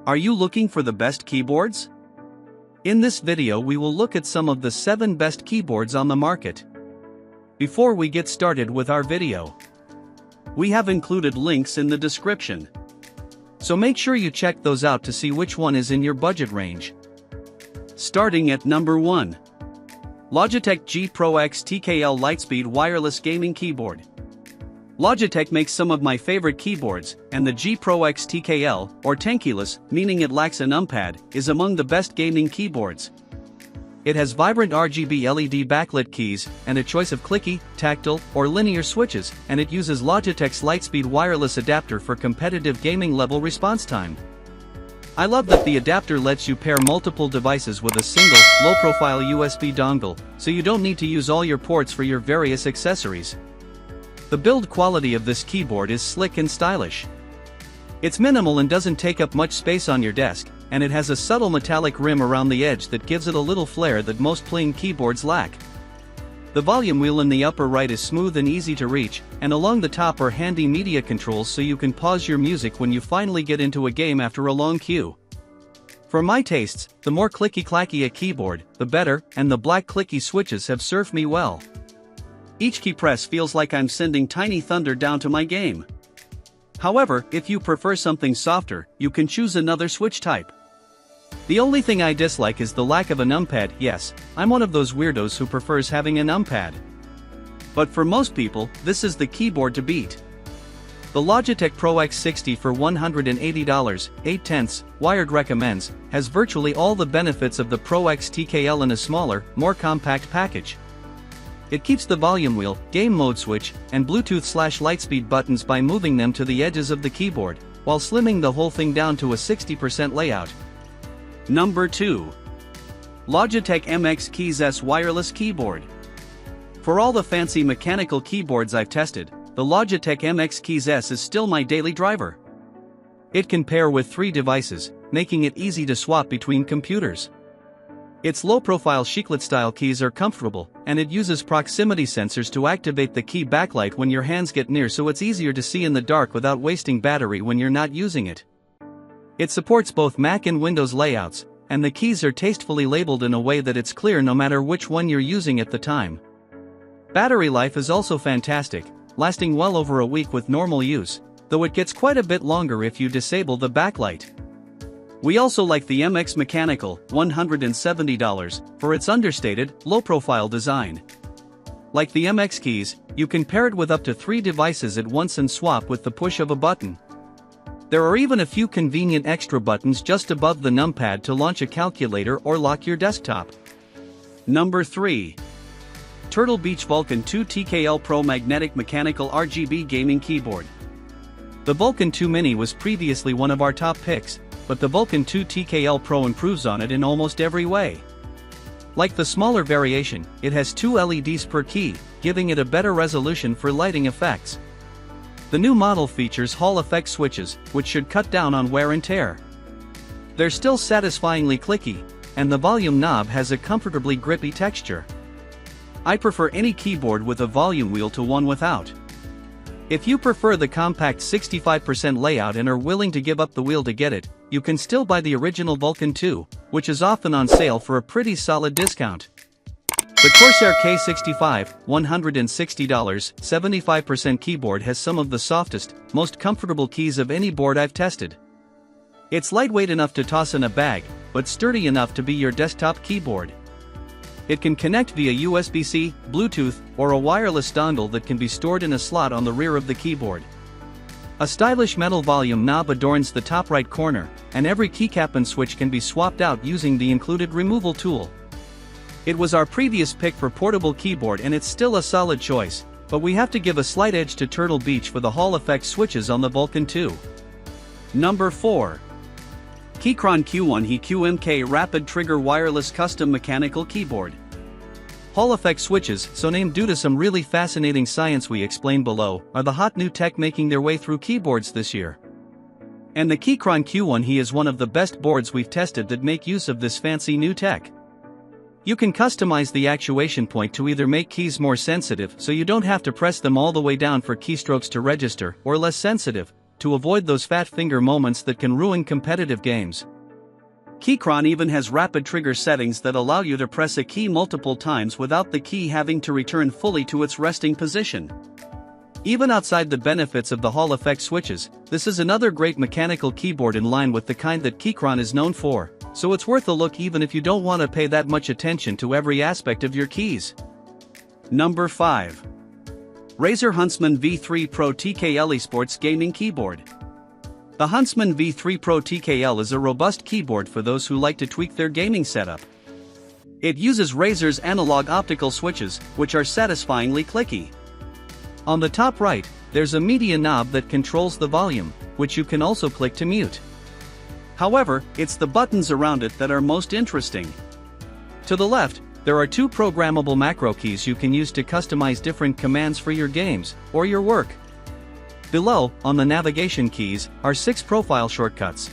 Are you looking for the best keyboards? In this video we will look at some of the 7 best keyboards on the market. Before we get started with our video, we have included links in the description. So make sure you check those out to see which one is in your budget range. Starting at number 1. Logitech G Pro X TKL LIGHTSPEED Wireless Gaming Keyboard. Logitech makes some of my favorite keyboards, and the G Pro X TKL, or tankless, meaning it lacks a numpad, is among the best gaming keyboards. It has vibrant RGB LED backlit keys, and a choice of clicky, tactile, or linear switches, and it uses Logitech's LIGHTSPEED wireless adapter for competitive gaming level response time. I love that the adapter lets you pair multiple devices with a single, low-profile USB dongle, so you don't need to use all your ports for your various accessories. The build quality of this keyboard is slick and stylish. It's minimal and doesn't take up much space on your desk, and it has a subtle metallic rim around the edge that gives it a little flair that most plain keyboards lack. The volume wheel in the upper right is smooth and easy to reach, and along the top are handy media controls so you can pause your music when you finally get into a game after a long queue. For my tastes, the more clicky-clacky a keyboard, the better, and the black clicky switches have served me well. Each key press feels like I'm sending tiny thunder down to my game. However, if you prefer something softer, you can choose another switch type. The only thing I dislike is the lack of a numpad. Yes, I'm one of those weirdos who prefers having a numpad. But for most people, this is the keyboard to beat. The Logitech Pro X60 for $180, 8/10, Wired recommends, has virtually all the benefits of the Pro X TKL in a smaller, more compact package. It keeps the volume wheel, game mode switch, and Bluetooth/LIGHTSPEED buttons by moving them to the edges of the keyboard, while slimming the whole thing down to a 60% layout. Number 2. Logitech MX Keys S Wireless Keyboard. For all the fancy mechanical keyboards I've tested, the Logitech MX Keys S is still my daily driver. It can pair with 3 devices, making it easy to swap between computers. Its low-profile chiclet-style keys are comfortable, and it uses proximity sensors to activate the key backlight when your hands get near, so it's easier to see in the dark without wasting battery when you're not using it. It supports both Mac and Windows layouts, and the keys are tastefully labeled in a way that it's clear no matter which one you're using at the time. Battery life is also fantastic, lasting well over a week with normal use, though it gets quite a bit longer if you disable the backlight. We also like the MX Mechanical, $170, for its understated, low-profile design. Like the MX keys, you can pair it with up to 3 devices at once and swap with the push of a button. There are even a few convenient extra buttons just above the numpad to launch a calculator or lock your desktop. Number 3. Turtle Beach Vulcan 2 TKL Pro Magnetic Mechanical RGB Gaming Keyboard. The Vulcan 2 Mini was previously one of our top picks, but the Vulcan 2 TKL Pro improves on it in almost every way. Like the smaller variation, it has 2 LEDs per key, giving it a better resolution for lighting effects. The new model features Hall effect switches, which should cut down on wear and tear. They're still satisfyingly clicky, and the volume knob has a comfortably grippy texture. I prefer any keyboard with a volume wheel to one without. If you prefer the compact 65% layout and are willing to give up the wheel to get it, you can still buy the original Vulcan 2, which is often on sale for a pretty solid discount. The Corsair K65, $160, 75% keyboard has some of the softest, most comfortable keys of any board I've tested. It's lightweight enough to toss in a bag, but sturdy enough to be your desktop keyboard. It can connect via USB-C, Bluetooth, or a wireless dongle that can be stored in a slot on the rear of the keyboard. A stylish metal volume knob adorns the top right corner, and every keycap and switch can be swapped out using the included removal tool. It was our previous pick for portable keyboard and it's still a solid choice, but we have to give a slight edge to Turtle Beach for the Hall effect switches on the Vulcan 2. Number 4. Keychron Q1 QMK Rapid Trigger Wireless Custom Mechanical Keyboard. Hall effect switches, so named due to some really fascinating science we explain below, are the hot new tech making their way through keyboards this year. And the Keychron Q1 is one of the best boards we've tested that make use of this fancy new tech. You can customize the actuation point to either make keys more sensitive so you don't have to press them all the way down for keystrokes to register, or less sensitive, to avoid those fat finger moments that can ruin competitive games. Keychron even has rapid trigger settings that allow you to press a key multiple times without the key having to return fully to its resting position. Even outside the benefits of the Hall effect switches, this is another great mechanical keyboard in line with the kind that Keychron is known for, so it's worth a look even if you don't want to pay that much attention to every aspect of your keys. Number 5. Razer Huntsman V3 Pro TKL Esports Gaming Keyboard. The Huntsman V3 Pro TKL is a robust keyboard for those who like to tweak their gaming setup. It uses Razer's analog optical switches, which are satisfyingly clicky. On the top right, there's a media knob that controls the volume, which you can also click to mute. However, it's the buttons around it that are most interesting. To the left, there are 2 programmable macro keys you can use to customize different commands for your games or your work. Below, on the navigation keys, are 6 profile shortcuts.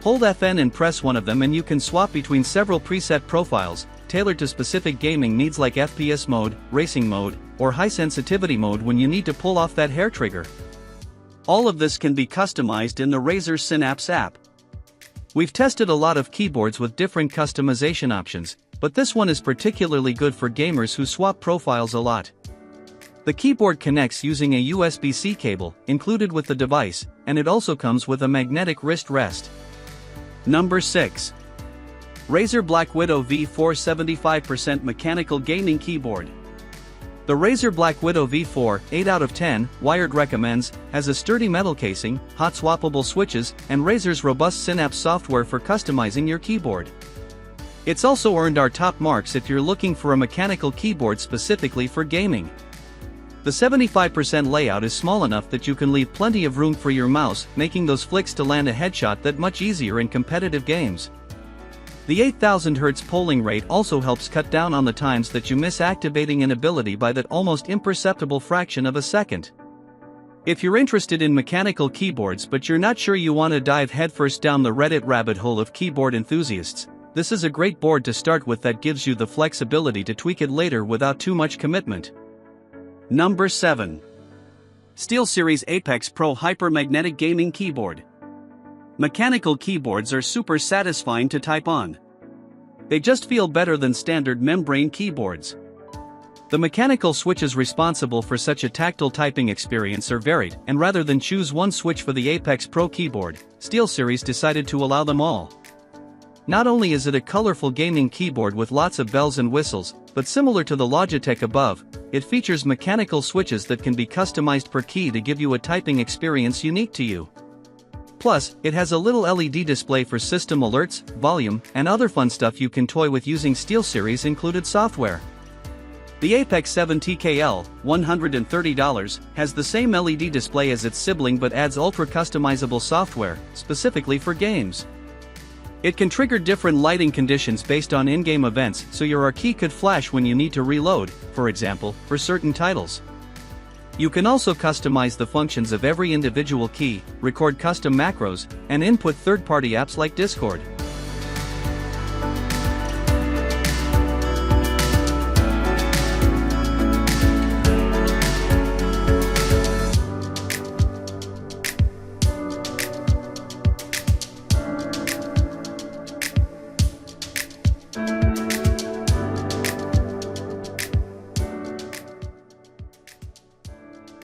Hold FN and press one of them and you can swap between several preset profiles, tailored to specific gaming needs like FPS mode, racing mode, or high sensitivity mode when you need to pull off that hair trigger. All of this can be customized in the Razer Synapse app. We've tested a lot of keyboards with different customization options, but this one is particularly good for gamers who swap profiles a lot. The keyboard connects using a USB-C cable, included with the device, and it also comes with a magnetic wrist rest. Number 6. Razer BlackWidow V4 75% Mechanical Gaming Keyboard. The Razer BlackWidow V4, 8 out of 10, Wired recommends, has a sturdy metal casing, hot swappable switches, and Razer's robust Synapse software for customizing your keyboard. It's also earned our top marks if you're looking for a mechanical keyboard specifically for gaming. The 75% layout is small enough that you can leave plenty of room for your mouse, making those flicks to land a headshot that much easier in competitive games. The 8000 Hz polling rate also helps cut down on the times that you miss activating an ability by that almost imperceptible fraction of a second. If you're interested in mechanical keyboards but you're not sure you want to dive headfirst down the Reddit rabbit hole of keyboard enthusiasts, this is a great board to start with that gives you the flexibility to tweak it later without too much commitment. Number 7. SteelSeries Apex Pro HyperMagnetic Gaming Keyboard. Mechanical keyboards are super satisfying to type on. They just feel better than standard membrane keyboards. The mechanical switches responsible for such a tactile typing experience are varied, and rather than choose one switch for the Apex Pro keyboard, SteelSeries decided to allow them all. Not only is it a colorful gaming keyboard with lots of bells and whistles, but similar to the Logitech above, it features mechanical switches that can be customized per key to give you a typing experience unique to you. Plus, it has a little LED display for system alerts, volume, and other fun stuff you can toy with using SteelSeries included software. The Apex 7 TKL, $130, has the same LED display as its sibling but adds ultra-customizable software, specifically for games. It can trigger different lighting conditions based on in-game events, so your key could flash when you need to reload, for example, for certain titles. You can also customize the functions of every individual key, record custom macros, and input third-party apps like Discord.